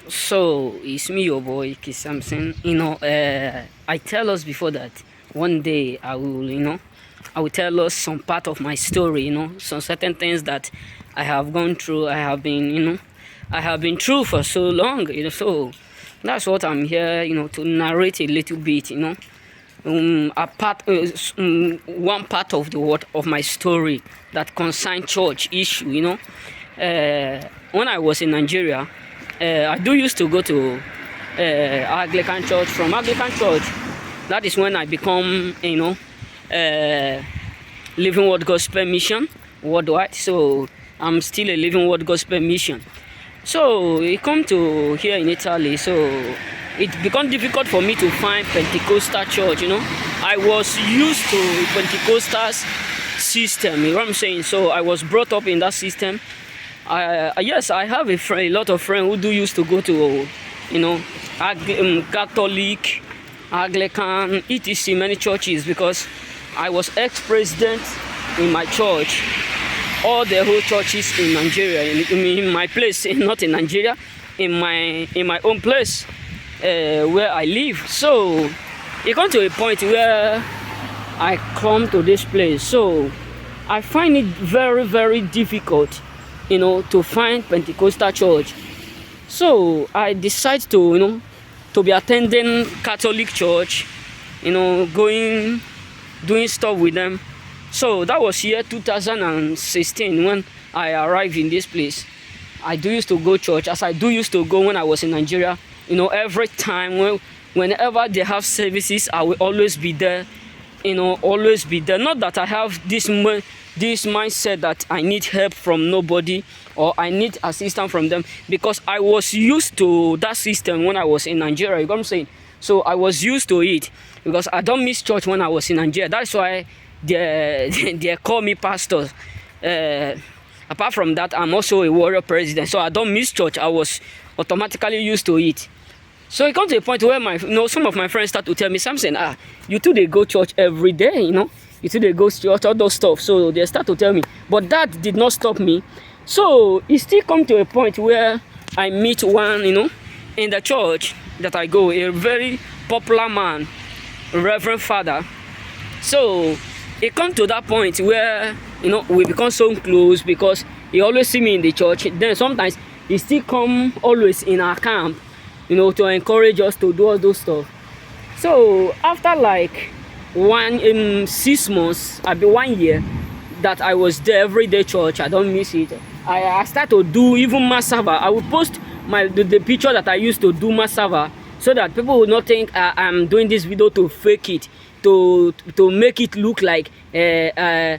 So it's me, your boy, Kis Samson. I tell us before that one day I will tell us some part of my story. Some certain things that I have gone through. I have been through for so long. So that's what I'm here. To narrate a little bit. One part of the word of my story that concern church issue. When I was in Nigeria. I do used to go to Anglican church. From Anglican church, that is when I become, Living Word Gospel Mission worldwide. So I'm still a Living Word Gospel Mission. So it come to here in Italy. So it become difficult for me to find Pentecostal church. I was used to Pentecostal system. You know what I'm saying? So I was brought up in that system. Yes, I have a lot of friends who do used to go to, Catholic, Anglican, etc. many churches because I was ex-president in my church. All the whole churches in Nigeria, in my place, not in Nigeria, in my own place where I live. So it comes to a point where I come to this place. So I find it very, very difficult to find Pentecostal church. So I decide to be attending Catholic church, doing stuff with them. So that was year 2016 when I arrived in this place. I do used to go church as I do used to go when I was in Nigeria. Every time whenever they have services, I will always be there. Always be there. Not that I have this mindset that I need help from nobody or I need assistance from them, because I was used to that system when I was in Nigeria. You know what I'm saying? So I was used to it because I don't miss church when I was in Nigeria. That's why they call me pastor. Apart from that, I'm also a warrior president, so I don't miss church. I was automatically used to it. So it comes to a point where some of my friends start to tell me, Samson, you two they go church every day, you two they go church, all those stuff. So they start to tell me, but that did not stop me. So it still come to a point where I meet one, in the church that I go, a very popular man, Reverend Father. So it come to that point where we become so close because he always see me in the church. Then sometimes he still come always in our camp, to encourage us to do all those stuff. So after like 6 months, 1 year that I was there every day church, I don't miss it. I start to do even Massava. I will post the picture that I used to do Massava so that people will not think I'm doing this video to fake it, to make it look like I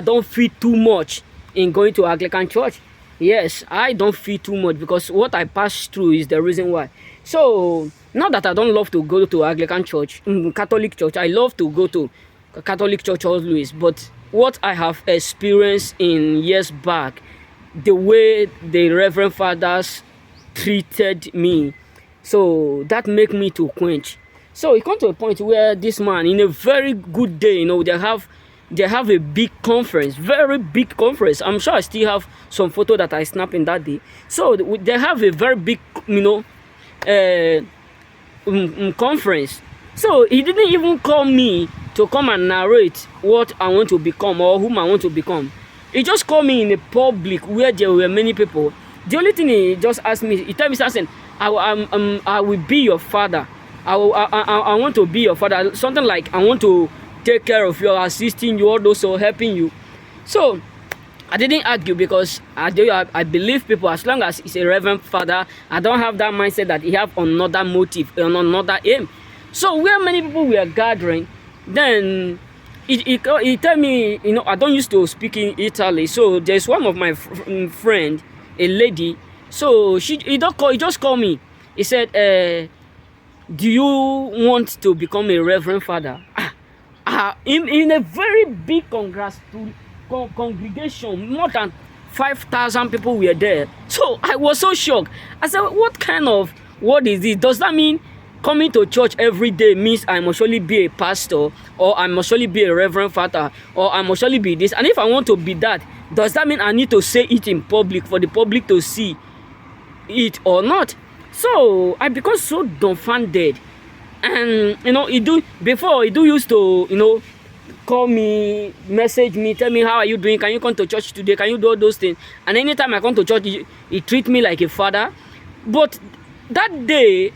don't feel too much in going to Anglican church. Yes, I don't feel too much because what I pass through is the reason why. So, not that I don't love to go to Anglican church, Catholic church. I love to go to Catholic church always. But what I have experienced in years back, the way the Reverend Fathers treated me, so that make me to quench. So it comes to a point where this man, in a very good day, they have a big conference, very big conference. I'm sure I still have some photo that I snapped in that day. So they have a very big, conference. So he didn't even call me to come and narrate what I want to become or whom I want to become. He just called me in a public where there were many people. The only thing he just asked me, he told me something, I will be your father. I want to be your father. Something like, I want to take care of you, assisting you, also helping you. So I didn't argue because I believe people, as long as it's a Reverend Father, I don't have that mindset that he have another motive, another aim. So where many people were gathering, then he tell me, I don't used to speak in Italy. So there's one of my friend, a lady. So he just called me. He said, do you want to become a Reverend Father? In a very big congregation, more than 5,000 people were there. So I was so shocked. I said, what kind of word is this? Does that mean coming to church every day means I must surely be a pastor, or I must surely be a Reverend Father, or I must surely be this? And if I want to be that, does that mean I need to say it in public for the public to see? it or not. So I become so dumbfounded. And he do before, he do used to call me, message me, tell me how are you doing, can you come to church today, can you do all those things. And anytime I come to church, he treat me like a father. But that day,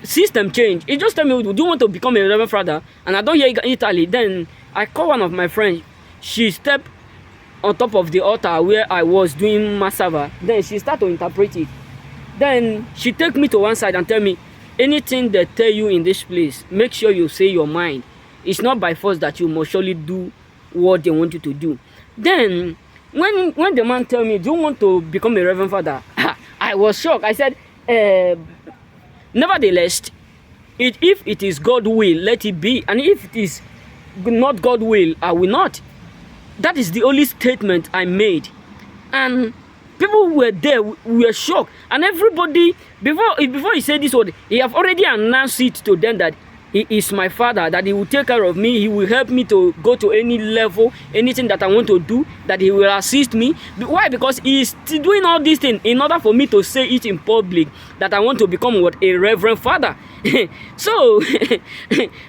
system change. He just tell me, do you want to become a reverend father? And I don't hear Italy. Then I call one of my friends. She stepped on top of the altar where I was doing Massava. Then she start to interpret it. Then she take me to one side and tell me, anything they tell you in this place, make sure you say your mind. It's not by force that you must surely do what they want you to do. Then when the man tell me, do you want to become a reverend father? I was shocked. I said, nevertheless, if it is God will, let it be. And if it is not God will, I will not. That is the only statement I made. And people who were there were shocked. And everybody, before he said this word, he have already announced it to them that he is my father, that he will take care of me, he will help me to go to any level, anything that I want to do, that he will assist me. Why? Because he is doing all these things in order for me to say it in public, that I want to become what? A reverend father. So,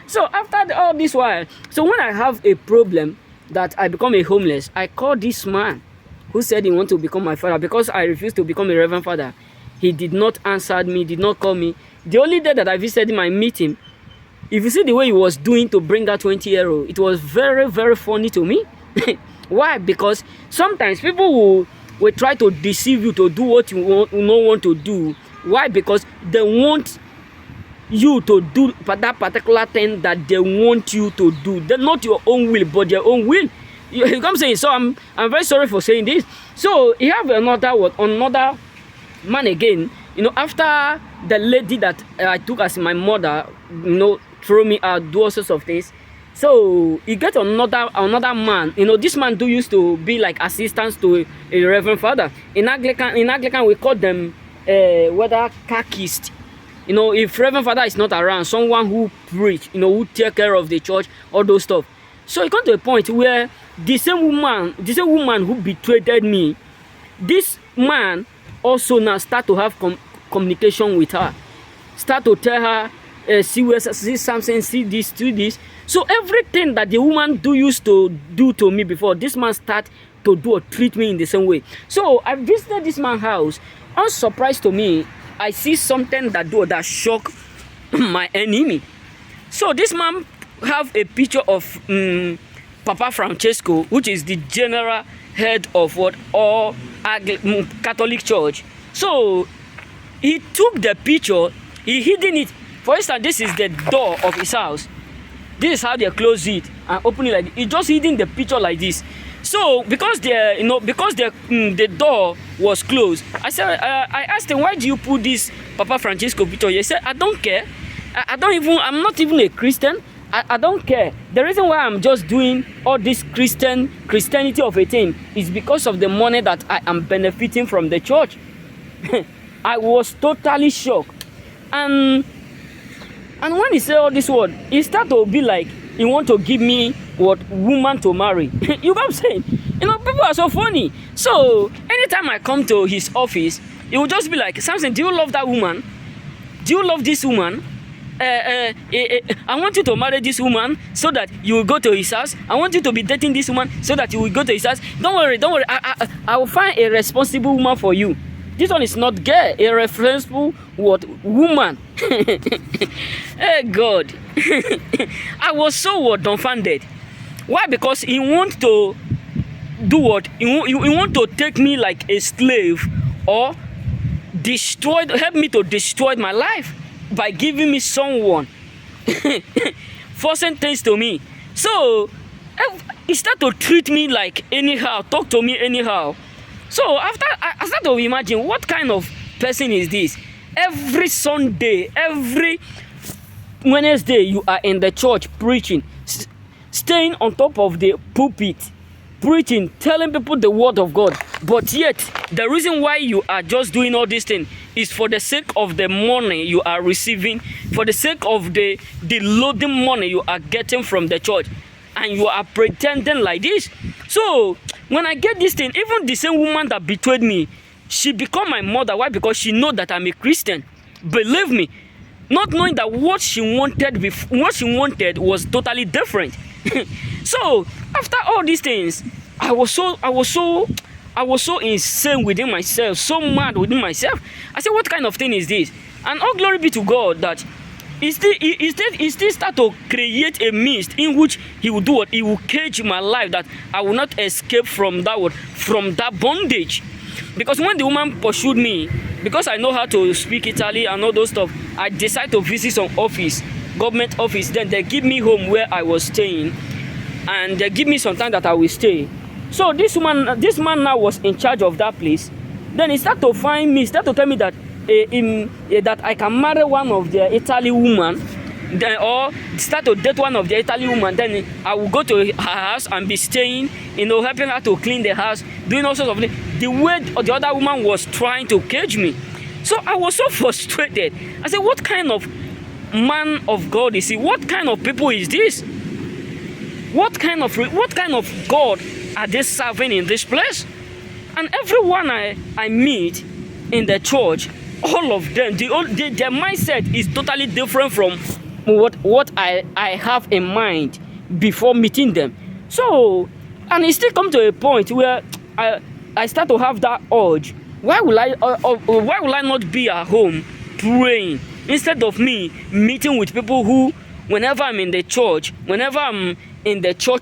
so after all this while, so when I have a problem that I become a homeless, I call this man who said he want to become my father, because I refused to become a reverend father. He did not answer me, did not call me. The only day that I visited him, I meet him. If you see the way he was doing to bring that 20-year-old, it was very, very funny to me. Why? Because sometimes people will try to deceive you to do what you don't want to do. Why? Because they want you to do that particular thing that they want you to do. They're not your own will, but their own will. You come saying, so I'm very sorry for saying this. So he have another man again. After the lady that I took as my mother, throw me out, do all sorts of things. So he get another man. This man used to be like assistants to a reverend father. In Anglican we call them whether catechists. If reverend father is not around, someone who preach, who take care of the church, all those stuff. So it got to a point where the same woman who betrayed me, this man also now start to have communication with her, start to tell her, see something, see this, do this. So everything that the woman used to do to me before, this man start to do or treat me in the same way. So I visited this man's house. Unsurprised to me, I see something that shock my enemy. So this man have a picture of Papa Francesco, which is the general head of all Catholic Church. So he took the picture, he hidden it. For instance, this is the door of his house. This is how they close it and open it like this. He just hidden the picture like this. So because the door was closed, I asked him, why do you put this Papa Francesco picture? He said, I don't care. I'm not even a Christian. I don't care. The reason why I'm just doing all this Christianity of a thing is because of the money that I am benefiting from the church. I was totally shocked. And when he said all this word, he started to be like, he want to give me woman to marry. You know what I'm saying? People are so funny. So anytime I come to his office, he will just be like, Samson, do you love that woman? Do you love this woman? I want you to marry this woman so that you will go to his house. I want you to be dating this woman so that you will go to his house. Don't worry. I will find a responsible woman for you. This one is not gay, a responsible woman. Hey God. I was so dumbfounded. Why? Because he want to do what? He want to take me like a slave, or help me to destroy my life by giving me someone, forcing things to me. So he started to treat me like anyhow, talk to me anyhow. So after I started to imagine, what kind of person is this? Every Sunday, every Wednesday, you are in the church preaching, staying on top of the pulpit, preaching, telling people the word of God. But yet, the reason why you are just doing all these things is for the sake of the money you are receiving, for the sake of the loading money you are getting from the church. And you are pretending like this. So when I get this thing, even the same woman that betrayed me, She become my mother. Why? Because she know that I'm a Christian. Believe me, not knowing that what she wanted was totally different. So after all these things, I was so insane within myself, so mad within myself. I said, what kind of thing is this? And all glory be to God that he still start to create a mist in which he will do what? He will cage my life, that I will not escape from that bondage. Because when the woman pursued me, because I know how to speak Italy and all those stuff, I decided to visit some government office. Then they give me home where I was staying, and they give me some time that I will stay. So this man now was in charge of that place. Then he started to find me, started to tell me that that I can marry one of the Italy woman, then, or start to date one of the Italy woman. Then I will go to her house and be staying, helping her to clean the house, doing all sorts of things. The way the other woman was trying to cage me. So I was so frustrated. I said, what kind of man of God is he? What kind of people is this? What kind of God are they serving in this place? And everyone I meet in the church, all of them, their mindset is totally different from what I have in mind before meeting them. So, and it still come to a point where I start to have that urge. Why will I not be at home praying instead of me meeting with people who, whenever I'm in the church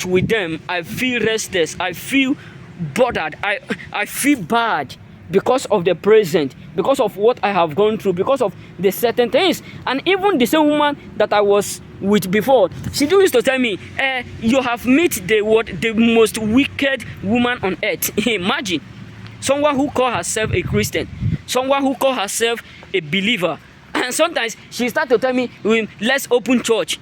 with them, I feel restless, I feel bothered, I feel bad because of the present, because of what I have gone through, because of the certain things. And even the same woman that I was with before, she used to tell me, you have met the most wicked woman on earth. Imagine someone who call herself a Christian, someone who call herself a believer, and sometimes she start to tell me, let's open church.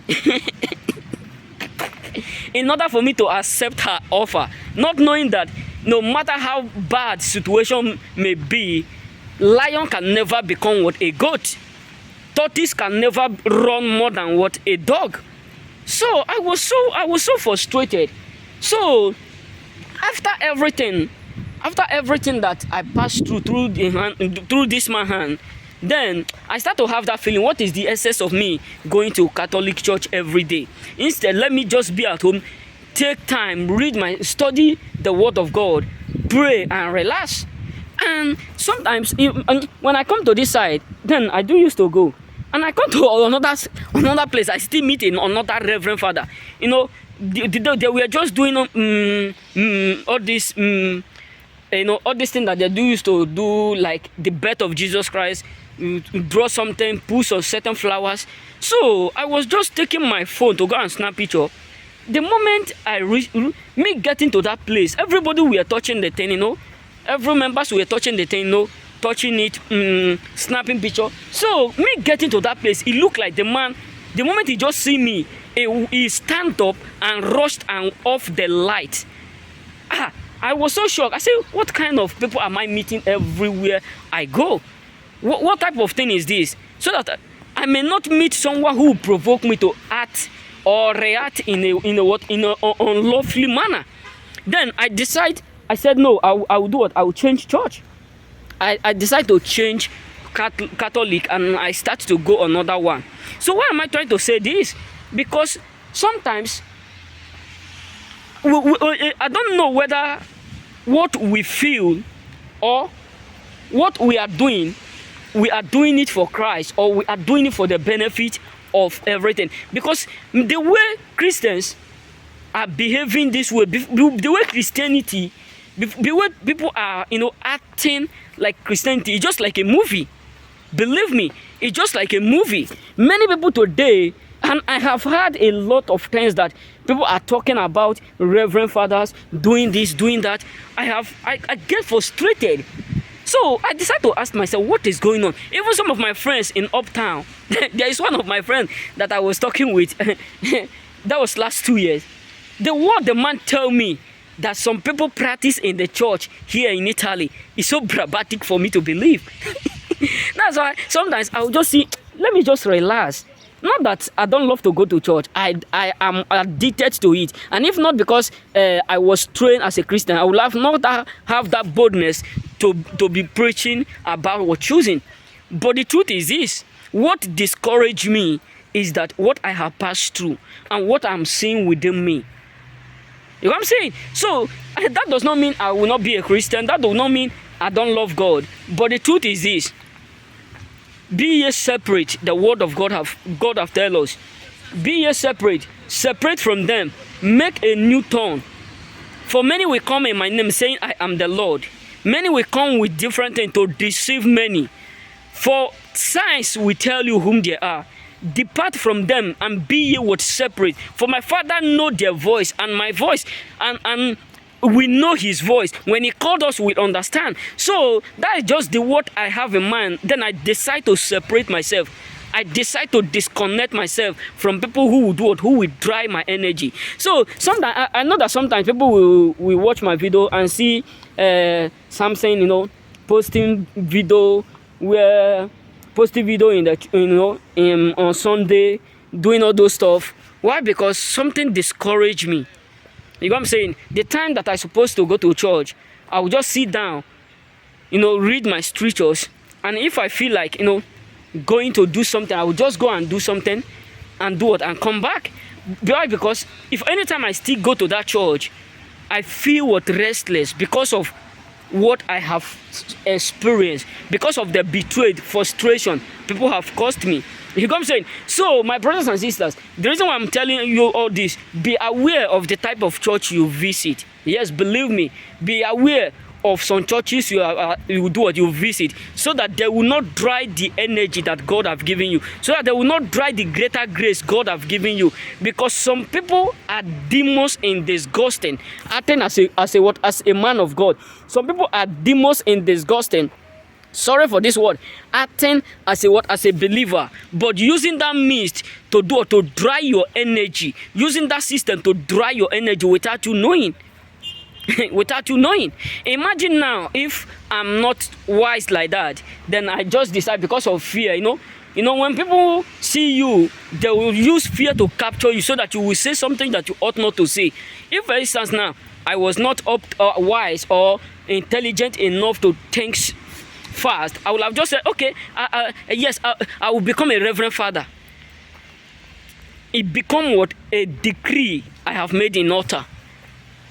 In order for me to accept her offer, not knowing that no matter how bad situation may be, lion can never become what a goat. Tortoise can never run more than what a dog. So I was so frustrated. So after everything that I passed through this man's hand, then I start to have that feeling, what is the essence of me going to Catholic church every day? Instead, let me just be at home, take time, study the word of God, pray and relax. And sometimes when I come to this side, then I used to go, and I come to another place, I still meet another reverend father. They were just doing all this all these things that they used to do, like the birth of Jesus Christ, draw something, put some certain flowers. So I was just taking my phone to go and snap picture. The moment me getting to that place, everybody were touching the thing, every members were touching the thing, touching it, snapping picture. So me getting to that place, it looked like the man, the moment he just see me, he stand up and rushed and off the light. I was so shocked. I said, what kind of people am I meeting everywhere I go? What type of thing is this? So that I may not meet someone who will provoke me to act or react in a unlawful manner. Then I said no, I will do what? I will change church. I decided to change Catholic, and I start to go another one. So why am I trying to say this? Because sometimes I don't know whether what we feel or what we are doing it for Christ, or we are doing it for the benefit of everything. Because the way Christians are behaving this way, the way Christianity, the way people are, acting like Christianity, is just like a movie. Believe me, it's just like a movie. Many people today, and I have heard a lot of times that people are talking about reverend fathers doing this, doing that. I get frustrated. So I decided to ask myself, what is going on? Even some of my friends in Uptown, there is one of my friends that I was talking with, that was last 2 years. The man tell me that some people practice in the church here in Italy is so dramatic for me to believe. That's why sometimes I will just see, let me just relax. Not that I don't love to go to church. I am addicted to it. And if not because I was trained as a Christian, I would have not have that boldness to be preaching about or choosing. But the truth is this: what discouraged me is that what I have passed through and what I'm seeing within me. You know what I'm saying? So that does not mean I will not be a Christian. That does not mean I don't love God. But the truth is this: be ye separate. The word of God have tell us. Be ye separate. Separate from them. Make a new tongue. For many will come in my name, saying, I am the Lord. Many will come with different things to deceive many. For signs will tell you whom they are. Depart from them and be ye what separate. For my Father know their voice and my voice, and we know his voice. When he called us, we understand. So that is just the what I have in mind. Then I decide to separate myself. I decide to disconnect myself from people who will do what, who will dry my energy. So sometimes I know that sometimes people will watch my video and see something, posting video in the on Sunday, doing all those stuff. Why? Because something discouraged me. You know what I'm saying? The time that I'm supposed to go to church, I will just sit down, read my scriptures, and if I feel like going to do something, I will just go and do something and do it and come back. Why? Because if anytime I still go to that church, I feel restless because of what I have experienced, because of the betrayed frustration people have caused me. You know what I'm saying? So my brothers and sisters, the reason why I'm telling you all this, be aware of the type of church you visit. Yes, believe me, be aware of some churches you do what you visit, so that they will not dry the energy that God have given you, so that they will not dry the greater grace God have given you. Because some people are demons in disgusting, acting as a man of God. Some people are demons in disgusting. Sorry for this word, acting as a believer, but using that means to dry your energy, using that system to dry your energy without you knowing. Without you knowing. Imagine now if I'm not wise like that, then I just decide because of fear. When people see you, they will use fear to capture you so that you will say something that you ought not to say. If, for instance, now I was not wise or intelligent enough to think fast, I would have just said, okay, yes, I will become a reverend father. It become what? A decree I have made in altar.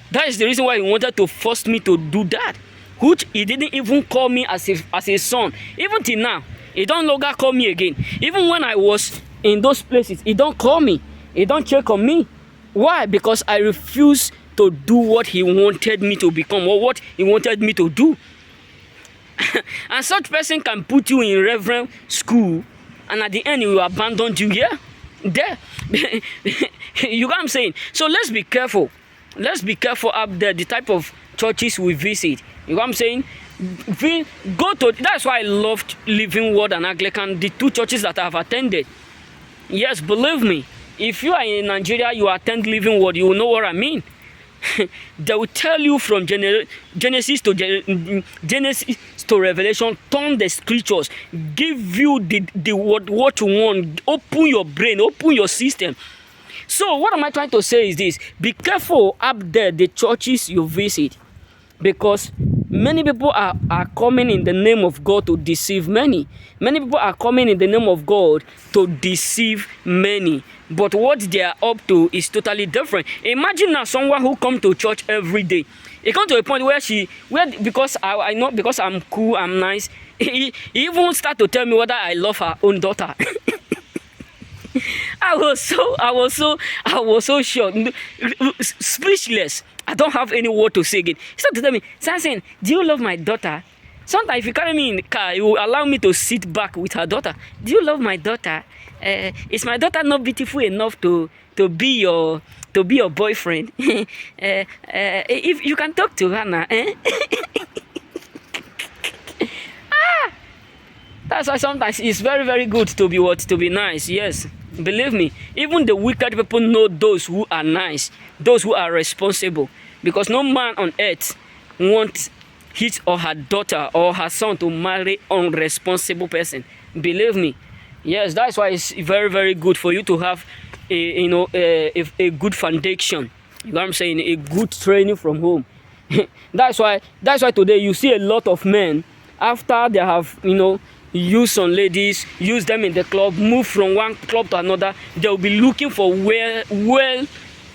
That is the reason why he wanted to force me to do that, which he didn't even call me as a son. Even till now, he don't longer call me again. Even when I was in those places, he don't call me. He don't check on me. Why? Because I refuse to do what he wanted me to become or what he wanted me to do. And such person can put you in reverend school, and at the end he will abandon you here, there. You know what I'm saying? So let's be careful. Let's be careful up there, the type of churches we visit. You know what I'm saying? That's why I loved Living Word and Anglican, the two churches that I've attended. Yes, believe me, if you are in Nigeria, you attend Living Word, you will know what I mean. They will tell you from Genesis to Revelation, turn the scriptures, give you the what you want, open your brain, open your system. So what am I trying to say is this: be careful up there, the churches you visit, because many people are coming in the name of God to deceive many. Many people are coming in the name of God to deceive many. But what they are up to is totally different. Imagine now someone who comes to church every day. It comes to a point where because I know, because I'm cool, I'm nice, he even start to tell me whether I love her own daughter. I was so shocked, speechless. I don't have any word to say again. He started to tell me, Samson, do you love my daughter? Sometimes if you carry me in the car, you will allow me to sit back with her daughter. Do you love my daughter? Is my daughter not beautiful enough to be your boyfriend? If you can talk to her now, That's why sometimes it's very, very good to be nice. Yes, believe me. Even the wicked people know those who are nice, those who are responsible, because no man on earth wants his or her daughter or her son to marry an unresponsible person. Believe me. Yes, that's why it's very, very good for you to have a good foundation. You know what I'm saying? A good training from home. That's why today you see a lot of men, after they have, use some ladies, use them in the club, move from one club to another, they'll be looking for well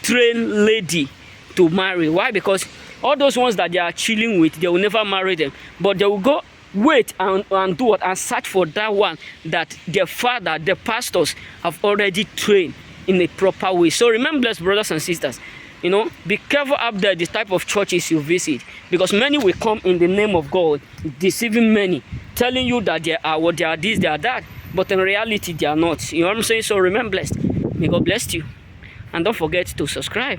trained lady to marry. Why? Because all those ones that they are chilling with, they will never marry them, but they will go wait and do what, and search for that one that their father, the pastors, have already trained in a proper way. So remember, blessed brothers and sisters, be careful up there the type of churches you visit, because many will come in the name of God, deceiving many, telling you that they are what, they are this, they are that, but in reality they are not. You know what I'm saying? So remain blessed. May God bless you, and don't forget to subscribe.